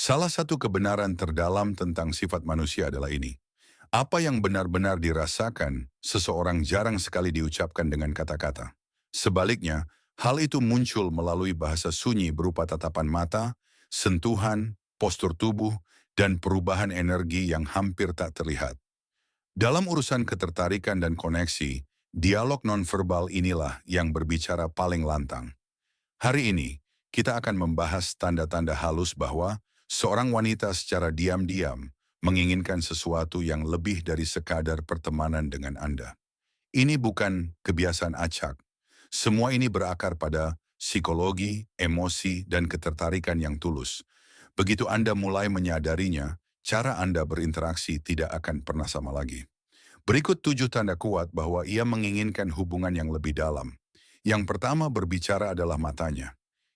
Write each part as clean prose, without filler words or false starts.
Salah satu kebenaran terdalam tentang sifat manusia adalah ini. Apa yang benar-benar dirasakan, seseorang jarang sekali diucapkan dengan kata-kata. Sebaliknya, hal itu muncul melalui bahasa sunyi berupa tatapan mata, sentuhan, postur tubuh, dan perubahan energi yang hampir tak terlihat. Dalam urusan ketertarikan dan koneksi, dialog nonverbal inilah yang berbicara paling lantang. Hari ini, kita akan membahas tanda-tanda halus bahwa seorang wanita secara diam-diam menginginkan sesuatu yang lebih dari sekadar pertemanan dengan Anda. Ini bukan kebiasaan acak. Semua ini berakar pada psikologi, emosi, dan ketertarikan yang tulus. Begitu Anda mulai menyadarinya, cara Anda berinteraksi tidak akan pernah sama lagi. Berikut 7 tanda kuat bahwa ia menginginkan hubungan yang lebih dalam. Yang pertama berbicara adalah matanya.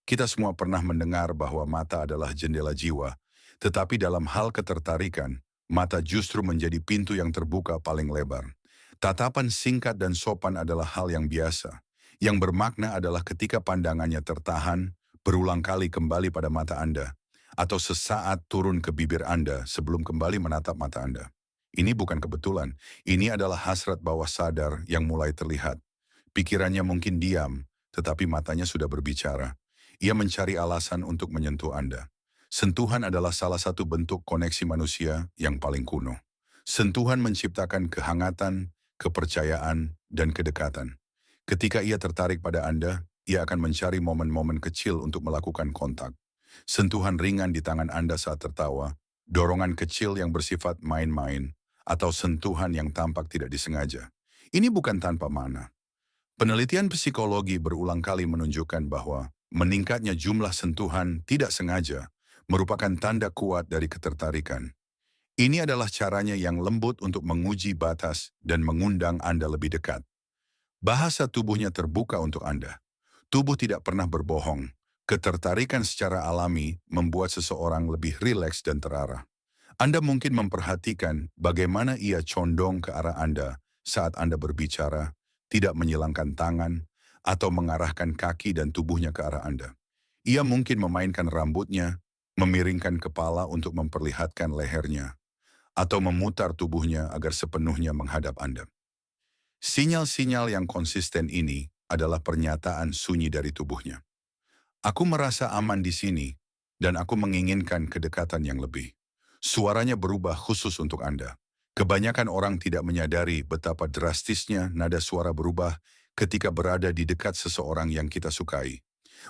Kita semua pernah mendengar bahwa mata adalah jendela jiwa, tetapi dalam hal ketertarikan, mata justru menjadi pintu yang terbuka paling lebar. Tatapan singkat dan sopan adalah hal yang biasa. Yang bermakna adalah ketika pandangannya tertahan, berulang kali kembali pada mata Anda, atau sesaat turun ke bibir Anda sebelum kembali menatap mata Anda. Ini bukan kebetulan, ini adalah hasrat bawah sadar yang mulai terlihat. Pikirannya mungkin diam, tetapi matanya sudah berbicara. Ia mencari alasan untuk menyentuh Anda. Sentuhan adalah salah satu bentuk koneksi manusia yang paling kuno. Sentuhan menciptakan kehangatan, kepercayaan, dan kedekatan. Ketika ia tertarik pada Anda, ia akan mencari momen-momen kecil untuk melakukan kontak. Sentuhan ringan di tangan Anda saat tertawa, dorongan kecil yang bersifat main-main, atau sentuhan yang tampak tidak disengaja. Ini bukan tanpa makna. Penelitian psikologi berulang kali menunjukkan bahwa meningkatnya jumlah sentuhan tidak sengaja merupakan tanda kuat dari ketertarikan. Ini adalah caranya yang lembut untuk menguji batas dan mengundang Anda lebih dekat. Bahasa tubuhnya terbuka untuk Anda. Tubuh tidak pernah berbohong. Ketertarikan secara alami membuat seseorang lebih rileks dan terarah. Anda mungkin memperhatikan bagaimana ia condong ke arah Anda saat Anda berbicara, tidak menyilangkan tangan, atau mengarahkan kaki dan tubuhnya ke arah Anda. Ia mungkin memainkan rambutnya, memiringkan kepala untuk memperlihatkan lehernya, atau memutar tubuhnya agar sepenuhnya menghadap Anda. Sinyal-sinyal yang konsisten ini adalah pernyataan sunyi dari tubuhnya. Aku merasa aman di sini, dan aku menginginkan kedekatan yang lebih. Suaranya berubah khusus untuk Anda. Kebanyakan orang tidak menyadari betapa drastisnya nada suara berubah ketika berada di dekat seseorang yang kita sukai.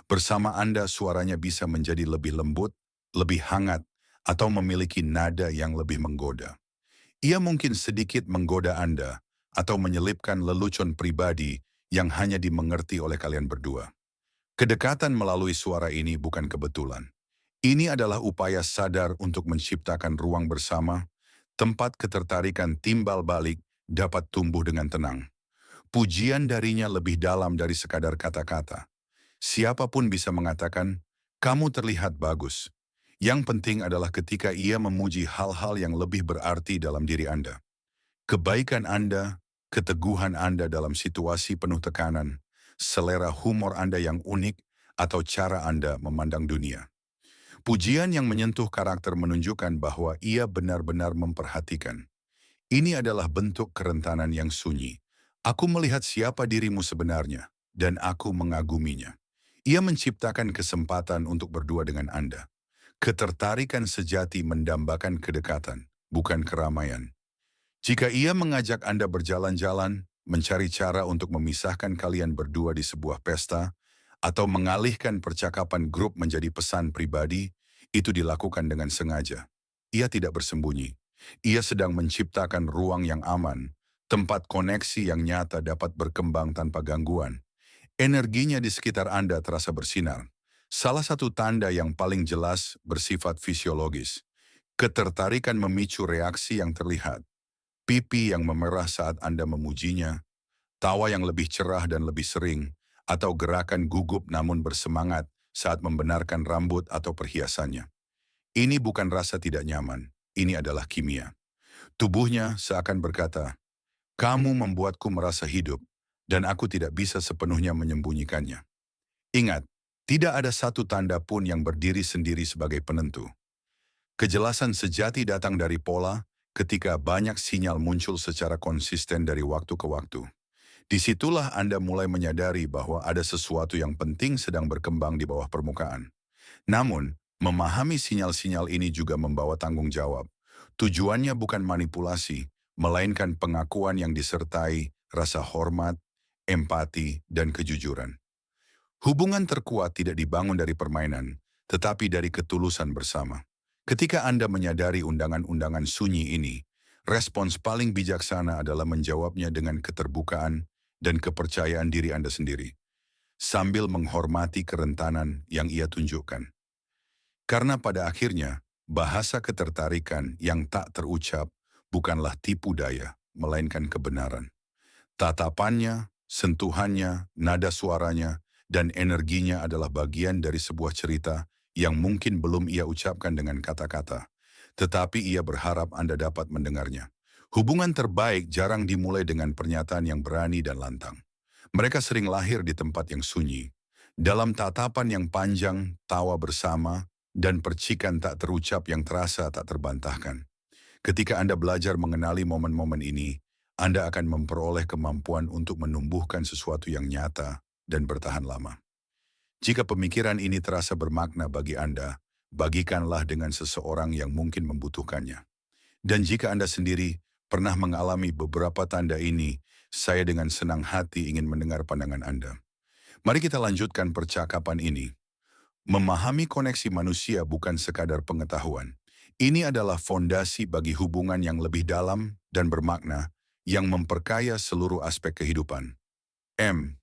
Bersama Anda suaranya bisa menjadi lebih lembut, lebih hangat, atau memiliki nada yang lebih menggoda. Ia mungkin sedikit menggoda Anda, atau menyelipkan lelucon pribadi yang hanya dimengerti oleh kalian berdua. Kedekatan melalui suara ini bukan kebetulan. Ini adalah upaya sadar untuk menciptakan ruang bersama, tempat ketertarikan timbal balik dapat tumbuh dengan tenang. Pujian darinya lebih dalam dari sekadar kata-kata. Siapapun bisa mengatakan, kamu terlihat bagus. Yang penting adalah ketika ia memuji hal-hal yang lebih berarti dalam diri Anda. Kebaikan Anda, keteguhan Anda dalam situasi penuh tekanan, selera humor Anda yang unik, atau cara Anda memandang dunia. Pujian yang menyentuh karakter menunjukkan bahwa ia benar-benar memperhatikan. Ini adalah bentuk kerentanan yang sunyi. Aku melihat siapa dirimu sebenarnya, dan aku mengaguminya. Ia menciptakan kesempatan untuk berdua dengan Anda. Ketertarikan sejati mendambakan kedekatan, bukan keramaian. Jika ia mengajak Anda berjalan-jalan, mencari cara untuk memisahkan kalian berdua di sebuah pesta, atau mengalihkan percakapan grup menjadi pesan pribadi, itu dilakukan dengan sengaja. Ia tidak bersembunyi. Ia sedang menciptakan ruang yang aman, tempat koneksi yang nyata dapat berkembang tanpa gangguan. Energinya di sekitar Anda terasa bersinar. Salah satu tanda yang paling jelas bersifat fisiologis. Ketertarikan memicu reaksi yang terlihat. Pipi yang memerah saat Anda memujinya, tawa yang lebih cerah dan lebih sering, atau gerakan gugup namun bersemangat saat membenarkan rambut atau perhiasannya. Ini bukan rasa tidak nyaman, ini adalah kimia. Tubuhnya seakan berkata, kamu membuatku merasa hidup, dan aku tidak bisa sepenuhnya menyembunyikannya. Ingat, tidak ada satu tanda pun yang berdiri sendiri sebagai penentu. Kejelasan sejati datang dari pola ketika banyak sinyal muncul secara konsisten dari waktu ke waktu. Disitulah Anda mulai menyadari bahwa ada sesuatu yang penting sedang berkembang di bawah permukaan. Namun, memahami sinyal-sinyal ini juga membawa tanggung jawab. Tujuannya bukan manipulasi, melainkan pengakuan yang disertai rasa hormat, empati, dan kejujuran. Hubungan terkuat tidak dibangun dari permainan, tetapi dari ketulusan bersama. Ketika Anda menyadari undangan-undangan sunyi ini, respons paling bijaksana adalah menjawabnya dengan keterbukaan dan kepercayaan diri Anda sendiri, sambil menghormati kerentanan yang ia tunjukkan. Karena pada akhirnya, bahasa ketertarikan yang tak terucap bukanlah tipu daya, melainkan kebenaran. Tatapannya, sentuhannya, nada suaranya, dan energinya adalah bagian dari sebuah cerita yang mungkin belum ia ucapkan dengan kata-kata, tetapi ia berharap Anda dapat mendengarnya. Hubungan terbaik jarang dimulai dengan pernyataan yang berani dan lantang. Mereka sering lahir di tempat yang sunyi, dalam tatapan yang panjang, tawa bersama, dan percikan tak terucap yang terasa tak terbantahkan. Ketika Anda belajar mengenali momen-momen ini, Anda akan memperoleh kemampuan untuk menumbuhkan sesuatu yang nyata dan bertahan lama. Jika pemikiran ini terasa bermakna bagi Anda, bagikanlah dengan seseorang yang mungkin membutuhkannya. Dan jika Anda sendiri pernah mengalami beberapa tanda ini, saya dengan senang hati ingin mendengar pandangan Anda. Mari kita lanjutkan percakapan ini. Memahami koneksi manusia bukan sekadar pengetahuan. Ini adalah fondasi bagi hubungan yang lebih dalam dan bermakna yang memperkaya seluruh aspek kehidupan. M.